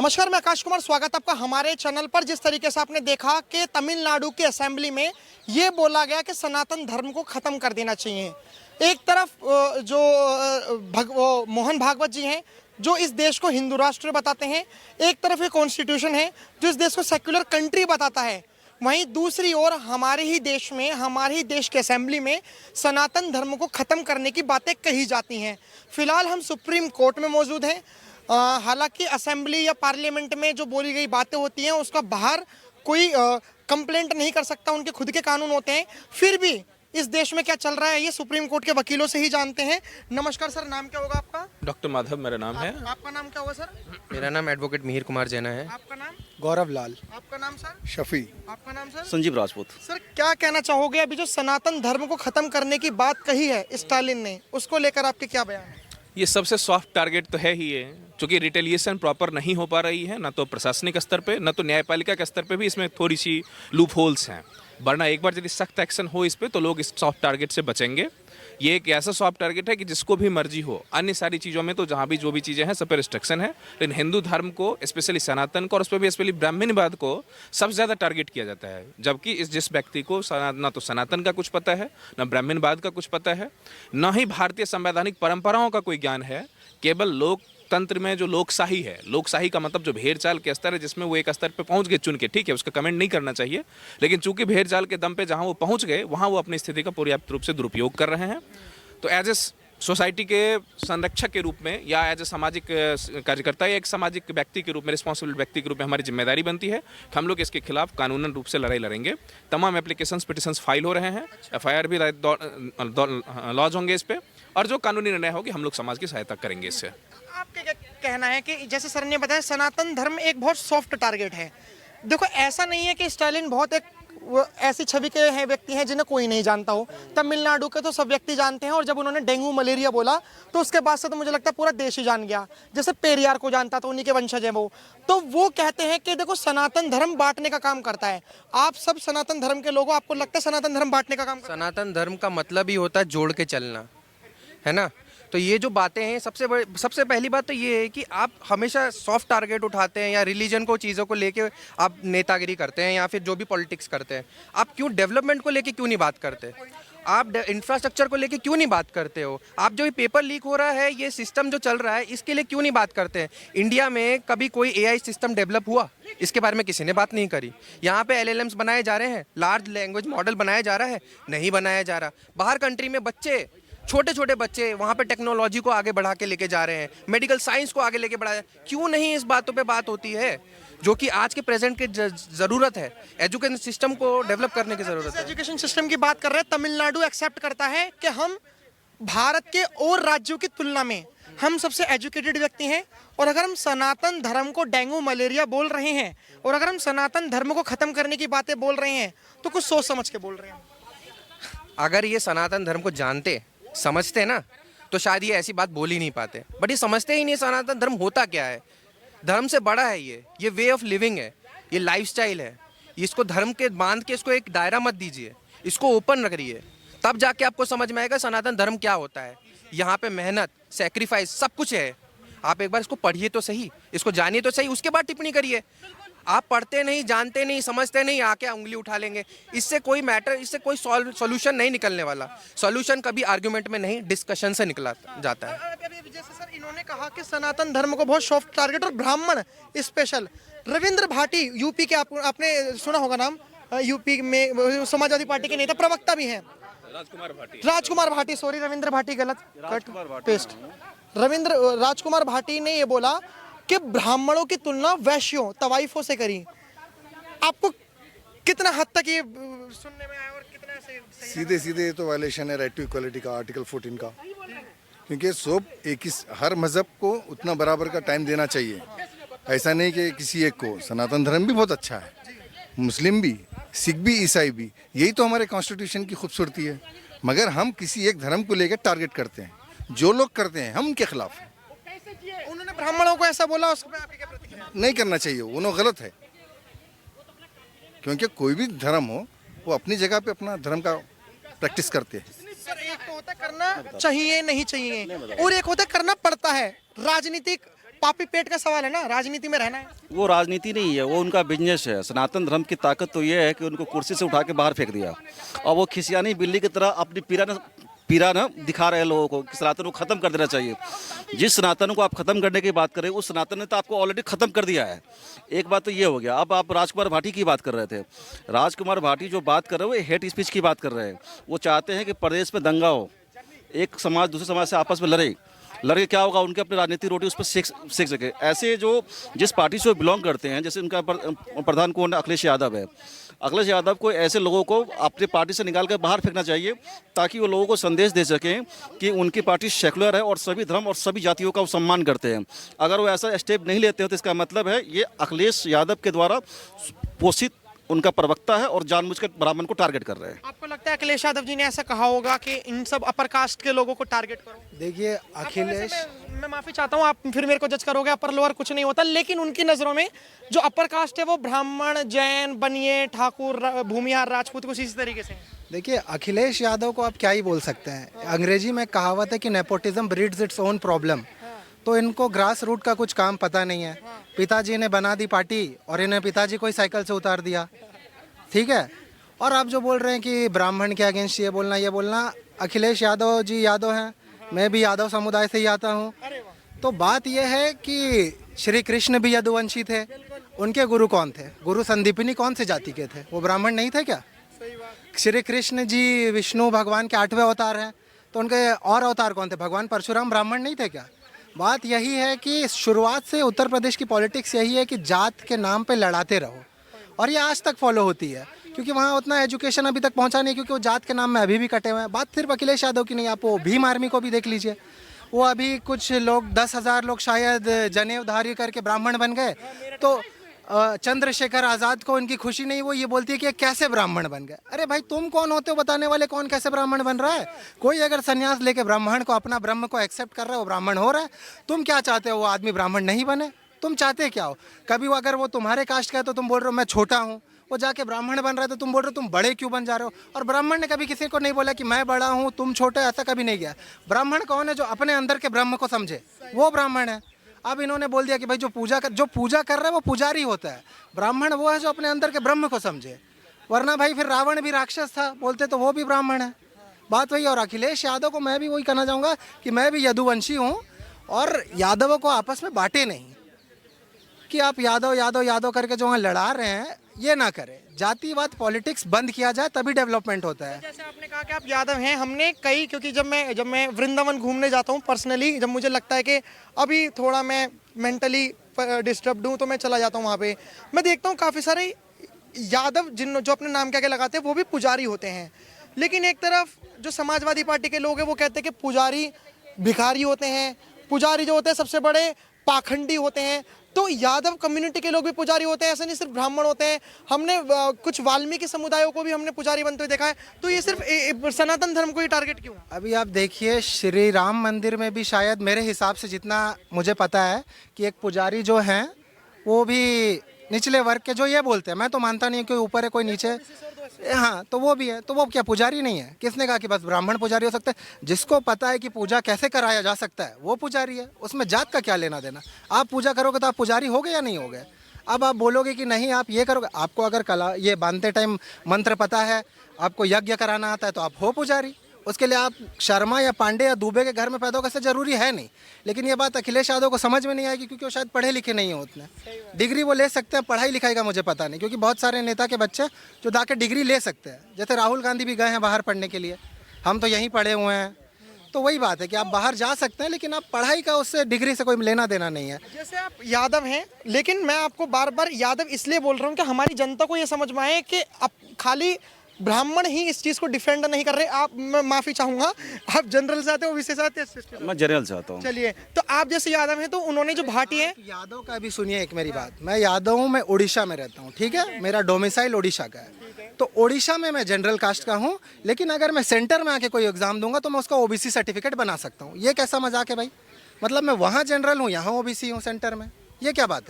नमस्कार, मैं आकाश कुमार। स्वागत आपका हमारे चैनल पर। जिस तरीके से आपने देखा कि तमिलनाडु की असेंबली में ये बोला गया कि सनातन धर्म को ख़त्म कर देना चाहिए। एक तरफ जो मोहन भागवत जी हैं जो इस देश को हिंदू राष्ट्र बताते हैं, एक तरफ ये कॉन्स्टिट्यूशन है जो इस देश को सेक्युलर कंट्री बताता है, वहीं दूसरी ओर हमारे ही देश में, हमारे ही देश के असेंबली में सनातन धर्म को ख़त्म करने की बातें कही जाती हैं। फिलहाल हम सुप्रीम कोर्ट में मौजूद हैं। हालांकि असेंबली या पार्लियामेंट में जो बोली गई बातें होती हैं उसका बाहर कोई कंप्लेंट नहीं कर सकता, उनके खुद के कानून होते हैं। फिर भी इस देश में क्या चल रहा है ये सुप्रीम कोर्ट के वकीलों से ही जानते हैं। नमस्कार सर, नाम क्या होगा आपका? डॉक्टर माधव मेरा नाम है। आपका नाम क्या होगा सर? मेरा नाम एडवोकेट मिहिर कुमार जैना है। आपका नाम? गौरव लाल। आपका नाम सर? शफी। आपका नाम सर? संजीव राजपूत। सर, क्या कहना चाहोगे अभी जो सनातन धर्म को खत्म करने की बात कही है स्टालिन ने, उसको लेकर आपके क्या बयान है? ये सबसे सॉफ्ट टारगेट तो है ही है, क्योंकि रिटेलिएशन प्रॉपर नहीं हो पा रही है, ना तो प्रशासनिक स्तर पे, ना तो न्यायपालिका के स्तर पे भी इसमें थोड़ी सी लूप होल्स हैं। वरना एक बार यदि सख्त एक्शन हो इस पे तो लोग इस सॉफ्ट टारगेट से बचेंगे। ये एक ऐसा सॉफ्ट टारगेट है कि जिसको भी मर्जी हो, अन्य सारी चीज़ों में तो जहाँ भी जो भी चीज़ें हैं सब पे रिस्ट्रिक्शन है, लेकिन हिंदू धर्म को, स्पेशली सनातन को और उस पर भी स्पेशली ब्राह्मणवाद को सबसे ज़्यादा टारगेट किया जाता है। जबकि जिस व्यक्ति को ना तो सनातन का कुछ पता है, ना ब्राह्मणवाद का कुछ पता है, ना ही भारतीय संवैधानिक परंपराओं का कोई ज्ञान है। केवल लोकतंत्र में जो लोकशाही है, लोकशाही का मतलब जो भेड़ चाल के स्तर है जिसमें वो एक स्तर पे पहुंच गए चुन के, ठीक है, उसका कमेंट नहीं करना चाहिए, लेकिन चूंकि भेड़ चाल के दम पे जहां वो पहुंच गए वहां वो अपनी स्थिति का पर्याप्त रूप से दुरुपयोग कर रहे हैं। तो एज ए सोसाइटी के संरक्षक के रूप में या एज ए सामाजिक कार्यकर्ता या एक सामाजिक व्यक्ति के रूप में, रिस्पॉन्सिबल व्यक्ति के रूप में हमारी जिम्मेदारी बनती है कि हम लोग इसके खिलाफ कानूनन रूप से लड़ाई लड़ेंगे। तमाम एप्लीकेशंस, पिटिशंस फाइल हो रहे हैं, एफआईआर भी लॉन्च होंगे इस पे, और जो कानूनी निर्णय होगी हम लोग समाज की सहायता करेंगे इससे। आपका क्या कहना है कि जैसे सर ने बताया सनातन धर्म एक बहुत सॉफ्ट टारगेट है। देखो, ऐसा नहीं है कि स्टालिन बहुत एक ऐसी छवि के हैं व्यक्ति हैं जिन्हें कोई नहीं जानता हो। तमिलनाडु के तो सब व्यक्ति जानते हैं, और जब उन्होंने डेंगू मलेरिया बोला तो उसके बाद से तो मुझे लगता है पूरा देश ही जान गया। जैसे पेरियार को जानता था, उन्हीं के वंशज हैं वो। तो वो कहते हैं कि देखो सनातन धर्म बांटने का काम करता है। आप सब सनातन धर्म के लोग हो, आपको लगता है सनातन धर्म बांटने का काम करता है? सनातन धर्म का मतलब ही होता है जोड़ के चलना, है ना। तो ये जो बातें हैं, सबसे पहली बात तो ये है कि आप हमेशा सॉफ्ट टारगेट उठाते हैं या रिलीजन को, चीज़ों को लेके आप नेतागिरी करते हैं या फिर जो भी पॉलिटिक्स करते हैं। आप क्यों डेवलपमेंट को लेके क्यों नहीं बात करते? आप इंफ्रास्ट्रक्चर को लेके क्यों नहीं बात करते हो? आप जो ये पेपर लीक हो रहा है, ये सिस्टम जो चल रहा है, इसके लिए क्यों नहीं बात करते हैं? इंडिया में कभी कोई एआई सिस्टम डेवलप हुआ? इसके बारे में किसी ने बात नहीं करी। यहाँ पे एलएलएम्स बनाए जा रहे हैं, लार्ज लैंग्वेज मॉडल बनाया जा रहा है, नहीं बनाया जा रहा। बाहर कंट्री में बच्चे, छोटे छोटे बच्चे वहाँ पे टेक्नोलॉजी को आगे बढ़ा के लेके जा रहे हैं, मेडिकल साइंस को आगे लेके बढ़ाया। क्यों नहीं इस बातों पे बात होती है जो कि आज के प्रेजेंट की ज़रूरत है? एजुकेशन सिस्टम को डेवलप करने की ज़रूरत है। एजुकेशन सिस्टम की बात कर रहे हैं, तमिलनाडु एक्सेप्ट करता है कि हम भारत के और राज्यों की तुलना में हम सबसे एजुकेटेड व्यक्ति हैं, और अगर हम सनातन धर्म को डेंगू मलेरिया बोल रहे हैं और अगर हम सनातन धर्म को ख़त्म करने की बातें बोल रहे हैं तो कुछ सोच समझ के बोल रहे हैं। अगर ये सनातन धर्म को जानते समझते ना तो शायद ये ऐसी बात बोल ही नहीं पाते, बट ये समझते ही नहीं सनातन धर्म होता क्या है। धर्म से बड़ा है ये वे ऑफ लिविंग है, ये लाइफस्टाइल है। इसको धर्म के बांध के इसको एक दायरा मत दीजिए, इसको ओपन रखिए, तब जाके आपको समझ में आएगा सनातन धर्म क्या होता है। यहाँ पे मेहनत, सैक्रिफाइस सब कुछ है। आप एक बार इसको पढ़िए तो सही, इसको जानिए तो सही, उसके बाद टिप्पणी करिए। आप पढ़ते नहीं, जानते नहीं, समझते नहीं, आके उंगली उठा लेंगे, इससे कोई कोई सॉल्यूशन नहीं निकलने वाला। सॉल्यूशन कभी आर्गुमेंट में नहीं, डिस्कशन से निकला जाता है। अभी जैसे सर इन्होंने कहा कि सनातन धर्म को बहुत सॉफ्ट टारगेट और ब्राह्मण स्पेशल। रविंद्र भाटी यूपी के, आपने सुना होगा नाम, यूपी में समाजवादी पार्टी के नेता, प्रवक्ता भी हैं। राजकुमार भाटी, सॉरी रविंद्र भाटी, गलत कट पेस्ट। राजकुमार भाटी ने ये बोला कि ब्राह्मणों की तुलना वैश्यों, तवाइफों से करी। आपको कितना हद तक ये सुनने में आया और कितना सही? सीधे सीधे तो वायलेशन है राइट टू इक्वालिटी का, आर्टिकल 14 का। क्योंकि सब एक ही, हर मजहब को उतना बराबर का टाइम देना चाहिए। ऐसा नहीं कि किसी एक को। सनातन धर्म भी बहुत अच्छा है, मुस्लिम भी, सिख भी, ईसाई भी। यही तो हमारे कॉन्स्टिट्यूशन की खूबसूरती है। मगर हम किसी एक धर्म को लेकर टारगेट करते हैं। जो लोग करते हैं हम उनके खिलाफ हैं। उन्होंने ब्राह्मणों को ऐसा बोला, उस पर आपकी क्या प्रतिक्रिया? नहीं करना चाहिए, वो गलत है। क्योंकि कोई भी धर्म हो वो अपनी जगह पे अपना धर्म का प्रैक्टिस करते हैं। सर, एक तो होता है करना चाहिए नहीं चाहिए, और एक होता है करना पड़ता है। राजनीतिक पापी पेट का सवाल है ना, राजनीति में रहना है। वो राजनीति नहीं है, वो उनका बिजनेस है। सनातन धर्म की ताकत तो ये है कि उनको कुर्सी से उठा के बाहर फेंक दिया और वो खिसियानी बिल्ली की तरह अपनी पीरा ना दिखा रहे हैं लोगों को कि सनातन को खत्म कर देना चाहिए। जिस सनातन को आप खत्म करने की बात करें उस सनातन ने तो आपको ऑलरेडी खत्म कर दिया है। एक बात तो ये हो गया। अब आप राजकुमार भाटी की बात कर रहे थे। राजकुमार भाटी जो बात कर रहे हो वो हेट स्पीच की बात कर रहे हैं। वो चाहते हैं कि प्रदेश में दंगा हो, एक समाज दूसरे समाज से आपस में लड़के क्या होगा, उनके अपने राजनीति रोटी उस पर सीख सके। ऐसे जो जिस पार्टी से बिलोंग करते हैं, जैसे उनका प्रधान कौन है, अखिलेश यादव है। अखिलेश यादव को ऐसे लोगों को अपनी पार्टी से निकाल कर बाहर फेंकना चाहिए ताकि वो लोगों को संदेश दे सकें कि उनकी पार्टी सेकुलर है और सभी धर्म और सभी जातियों का वो सम्मान करते हैं। अगर वो ऐसा स्टेप नहीं लेते हो तो इसका मतलब है ये अखिलेश यादव के द्वारा पोषित उनका प्रवक्ता है और जानबूझकर ब्राह्मण को टारगेट कर रहे हैं। आपको लगता है अखिलेश यादव जी ने ऐसा कहा होगा कि इन सब अपर कास्ट के लोगों को टारगेट करो? देखिए आपको अखिलेश, वैसे मैं माफी चाहता हूँ, आप फिर मेरे को जज करोगे, अपर लोअर कुछ नहीं होता, लेकिन उनकी नजरों में जो अपर कास्ट है वो ब्राह्मण, जैन, बनिए, ठाकुर, भूमिहार, राजपूत कुछ इसी तरीके से है। देखिए अखिलेश यादव को आप क्या ही बोल सकते हैं। अंग्रेजी में कहावत है कि nepotism breeds its own problem. तो इनको ग्रास रूट का कुछ काम पता नहीं है। पिताजी ने बना दी पार्टी और इन्हें पिताजी को ही साइकिल से उतार दिया, ठीक है। और आप जो बोल रहे हैं कि ब्राह्मण के अगेंस्ट ये बोलना, अखिलेश यादव जी यादव हैं, मैं भी यादव समुदाय से ही आता हूँ। तो बात यह है कि श्री कृष्ण भी यदुवंशी थे। उनके गुरु कौन थे? गुरु संदीपनी कौन से जाति के थे? वो ब्राह्मण नहीं थे क्या? श्री कृष्ण जी विष्णु भगवान के 8वें अवतार हैं, तो उनके और अवतार कौन थे? भगवान परशुराम ब्राह्मण नहीं थे क्या? बात यही है कि शुरुआत से उत्तर प्रदेश की पॉलिटिक्स यही है कि जात के नाम पे लड़ाते रहो, और ये आज तक फॉलो होती है क्योंकि वहाँ उतना एजुकेशन अभी तक पहुँचा नहीं, क्योंकि वो जात के नाम में अभी भी कटे हुए हैं। बात सिर्फ अखिलेश यादव की नहीं, आप वो भीम आर्मी को भी देख लीजिए। वो अभी कुछ लोग 10,000 लोग शायद जनेऊधारी करके ब्राह्मण बन गए, तो चंद्रशेखर आज़ाद को उनकी खुशी नहीं, वो ये बोलती है कि कैसे ब्राह्मण बन गए। अरे भाई तुम कौन होते हो बताने वाले कौन कैसे ब्राह्मण बन रहा है? कोई अगर संन्यास लेके ब्राह्मण को, अपना ब्रह्म को एक्सेप्ट कर रहा है, वो ब्राह्मण हो रहा है। तुम क्या चाहते हो वो आदमी ब्राह्मण नहीं बने? तुम चाहते क्या हो? कभी वो अगर वो तुम्हारे कास्ट का है तो तुम बोल रहे हो मैं छोटा हूँ, वो जाके ब्राह्मण बन रहा है तो तुम बोल रहे हो तुम बड़े क्यों बन जा रहे हो? और ब्राह्मण ने कभी किसी को नहीं बोला कि मैं बड़ा हूँ तुम छोटे, ऐसा कभी नहीं किया। ब्राह्मण कौन है? जो अपने अंदर के ब्रह्म को समझे, वो ब्राह्मण है। अब इन्होंने बोल दिया कि भाई जो पूजा कर रहा है वो पुजारी होता है, ब्राह्मण वो है जो अपने अंदर के ब्रह्म को समझे। वरना भाई फिर रावण भी राक्षस था बोलते तो वो भी ब्राह्मण है। बात वही। और अखिलेश यादव को मैं भी वही कहना चाहूँगा कि मैं भी यदुवंशी हूँ, और यादवों को आपस में बांटे नहीं कि आप यादव यादव यादव करके जो वहाँ लड़ा रहे हैं ये ना करें। जातिवाद पॉलिटिक्स बंद किया जाए तभी डेवलपमेंट होता है। जैसे आपने कहा कि आप यादव हैं, हमने कई, क्योंकि जब मैं वृंदावन घूमने जाता हूँ पर्सनली, जब मुझे लगता है कि अभी थोड़ा मैं मेंटली डिस्टर्ब्ड हूँ तो मैं चला जाता हूँ वहाँ पे, मैं देखता हूँ काफ़ी सारे यादव जो अपने नाम के आगे लगाते हैं वो भी पुजारी होते हैं। लेकिन एक तरफ जो समाजवादी पार्टी के लोग हैं वो कहते हैं कि पुजारी भिखारी होते हैं, पुजारी जो होते हैं सबसे बड़े पाखंडी होते हैं। तो यादव कम्युनिटी के लोग भी पुजारी होते हैं, ऐसा नहीं सिर्फ ब्राह्मण होते हैं। हमने कुछ वाल्मीकि समुदायों को भी हमने पुजारी बनते हुए देखा है। तो ये सिर्फ सनातन धर्म को ही टारगेट क्यों? अभी आप देखिए श्री राम मंदिर में भी शायद मेरे हिसाब से जितना मुझे पता है कि एक पुजारी जो हैं वो भी निचले वर्ग के, जो ये बोलते हैं, मैं तो मानता नहीं कोई ऊपर है कोई नीचे, हाँ, तो वो भी है। तो वो क्या पुजारी नहीं है? किसने कहा कि बस ब्राह्मण पुजारी हो सकते हैं? जिसको पता है कि पूजा कैसे कराया जा सकता है वो पुजारी है, उसमें जात का क्या लेना देना। आप पूजा करोगे तो आप पुजारी हो गए या नहीं हो गए? अब आप बोलोगे कि नहीं आप ये करोगे, आपको अगर कला ये बांधते टाइम मंत्र पता है, आपको यज्ञ कराना आता है तो आप हो पुजारी। उसके लिए आप शर्मा या पांडे या दुबे के घर में पैदा होगा ऐसा जरूरी है नहीं। लेकिन ये बात अखिलेश यादव को समझ में नहीं आएगी क्योंकि वो शायद पढ़े लिखे नहीं हो उतने। डिग्री वो ले सकते हैं, पढ़ाई लिखाई का मुझे पता नहीं, क्योंकि बहुत सारे नेता के बच्चे जो जाके डिग्री ले सकते हैं, जैसे राहुल गांधी भी गए हैं बाहर पढ़ने के लिए, हम तो यहीं पढ़े हुए हैं। तो वही बात है कि आप बाहर जा सकते हैं लेकिन आप पढ़ाई का उससे डिग्री से कोई लेना देना नहीं है। जैसे आप यादव हैं, लेकिन मैं आपको बार बार यादव इसलिए बोल रहा हूँ कि हमारी जनता को ये समझ में आए कि अब खाली ब्राह्मण ही इस चीज को डिफेंड नहीं कर रहे। आप, मैं माफी चाहूंगा, आप जनरल से आते हो विशेष आते हैं? मैं जनरल से आता हूँ। चलिए, तो आप जैसे यादव हैं तो उन्होंने जो भाटी है, यादव का भी सुनिए एक मेरी बात। मैं यादव हूँ, मैं उड़ीसा में रहता हूँ, ठीक है, मेरा डोमिसाइल उड़ीसा का है। तो उड़ीसा में मैं जनरल कास्ट का हूँ, लेकिन अगर मैं सेंटर में आके कोई एग्जाम दूंगा तो मैं उसका ओबीसी सर्टिफिकेट बना सकता हूँ। ये कैसा मजाक है भाई? मतलब मैं वहाँ जनरल हूँ, यहाँ ओबीसी हूँ सेंटर में, ये क्या बात है?